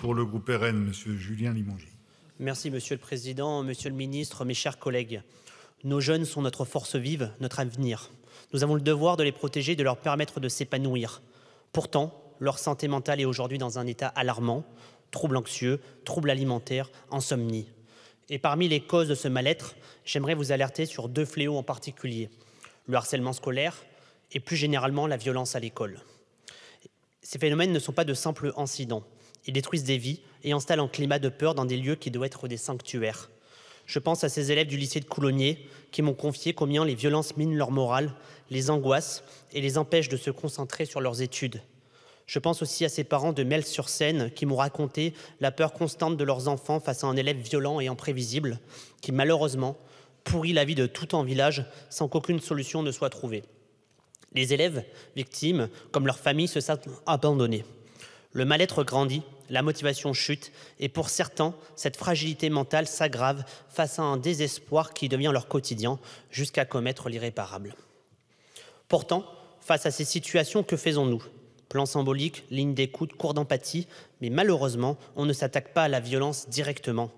Pour le groupe RN, M. Julien Limongi. Merci, Monsieur le Président, Monsieur le Ministre, mes chers collègues. Nos jeunes sont notre force vive, notre avenir. Nous avons le devoir de les protéger et de leur permettre de s'épanouir. Pourtant, leur santé mentale est aujourd'hui dans un état alarmant. Troubles anxieux, troubles alimentaires, insomnie. Et parmi les causes de ce mal-être, j'aimerais vous alerter sur 2 fléaux en particulier. Le harcèlement scolaire et plus généralement la violence à l'école. Ces phénomènes ne sont pas de simples incidents. Ils détruisent des vies et installent un climat de peur dans des lieux qui doivent être des sanctuaires. Je pense à ces élèves du lycée de Coulommiers qui m'ont confié combien les violences minent leur morale, les angoissent et les empêchent de se concentrer sur leurs études. Je pense aussi à ces parents de Mel-sur-Seine qui m'ont raconté la peur constante de leurs enfants face à un élève violent et imprévisible qui malheureusement pourrit la vie de tout un village sans qu'aucune solution ne soit trouvée. Les élèves victimes, comme leurs familles, se sentent abandonnés. Le mal-être grandit, la motivation chute et pour certains, cette fragilité mentale s'aggrave face à un désespoir qui devient leur quotidien jusqu'à commettre l'irréparable. Pourtant, face à ces situations, que faisons-nous? Plan symbolique, ligne d'écoute, cours d'empathie, mais malheureusement, on ne s'attaque pas à la violence directement.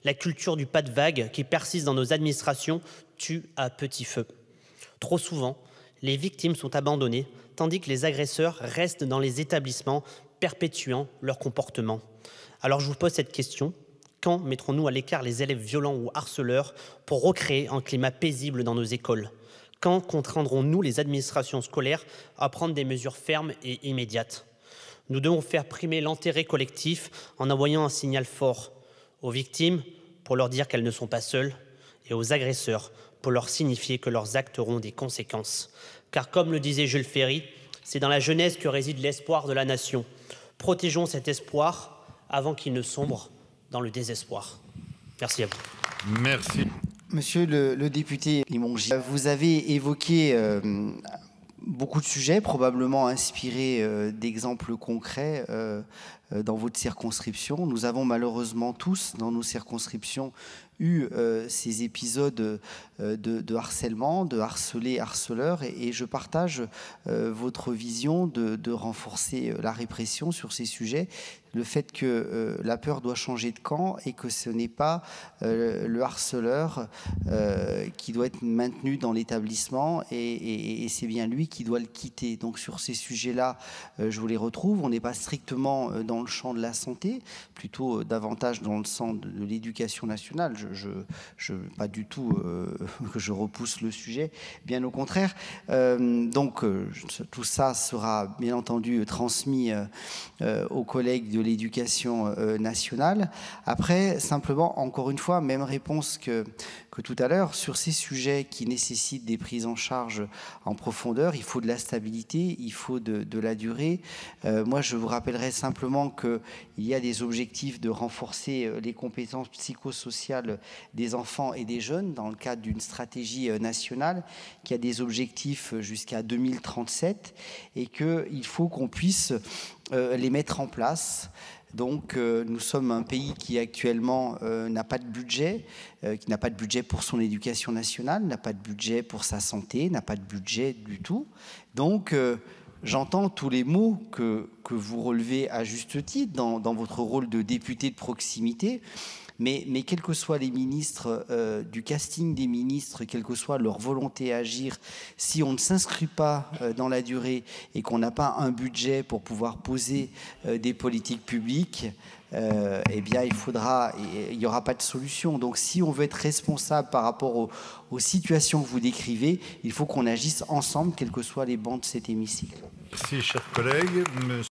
La culture du pas de vague qui persiste dans nos administrations tue à petit feu. Trop souvent, les victimes sont abandonnées, tandis que les agresseurs restent dans les établissements, perpétuant leur comportement. Alors je vous pose cette question, quand mettrons-nous à l'écart les élèves violents ou harceleurs pour recréer un climat paisible dans nos écoles? Quand contraindrons-nous les administrations scolaires à prendre des mesures fermes et immédiates? Nous devons faire primer l'intérêt collectif en envoyant un signal fort aux victimes pour leur dire qu'elles ne sont pas seules et aux agresseurs pour leur signifier que leurs actes auront des conséquences. Car comme le disait Jules Ferry, c'est dans la jeunesse que réside l'espoir de la nation. Protégeons cet espoir avant qu'il ne sombre dans le désespoir. Merci à vous. Merci. Monsieur le député Limongi, vous avez évoqué beaucoup de sujets, probablement inspirés d'exemples concrets dans votre circonscription. Nous avons malheureusement tous, dans nos circonscriptions, eu ces épisodes de harcèlement, de harcelés, harceleurs, et je partage votre vision de renforcer la répression sur ces sujets, le fait que la peur doit changer de camp et que ce n'est pas le harceleur qui doit être maintenu dans l'établissement et c'est bien lui qui doit le quitter. Donc sur ces sujets-là, je vous les retrouve. On n'est pas strictement dans le champ de la santé, plutôt davantage dans le champ de l'éducation nationale. Pas du tout que je repousse le sujet, bien au contraire. Donc tout ça sera bien entendu transmis aux collègues de l'éducation nationale. Après, simplement, encore une fois, même réponse que tout à l'heure, sur ces sujets qui nécessitent des prises en charge en profondeur, il faut de la stabilité, il faut de la durée. Moi, je vous rappellerai simplement qu'il y a des objectifs de renforcer les compétences psychosociales des enfants et des jeunes dans le cadre d'une stratégie nationale qui a des objectifs jusqu'à 2037 et qu'il faut qu'on puisse les mettre en place. Donc nous sommes un pays qui actuellement n'a pas de budget, qui n'a pas de budget pour son éducation nationale, n'a pas de budget pour sa santé, n'a pas de budget du tout. Donc j'entends tous les mots que vous relevez à juste titre dans votre rôle de député de proximité. Mais quels que soient les ministres, du casting des ministres, quelle que soit leur volonté à agir, si on ne s'inscrit pas dans la durée et qu'on n'a pas un budget pour pouvoir poser des politiques publiques, eh bien il n'y aura pas de solution. Donc si on veut être responsable par rapport aux situations que vous décrivez, il faut qu'on agisse ensemble, quels que soient les bancs de cet hémicycle. Merci, chers collègues.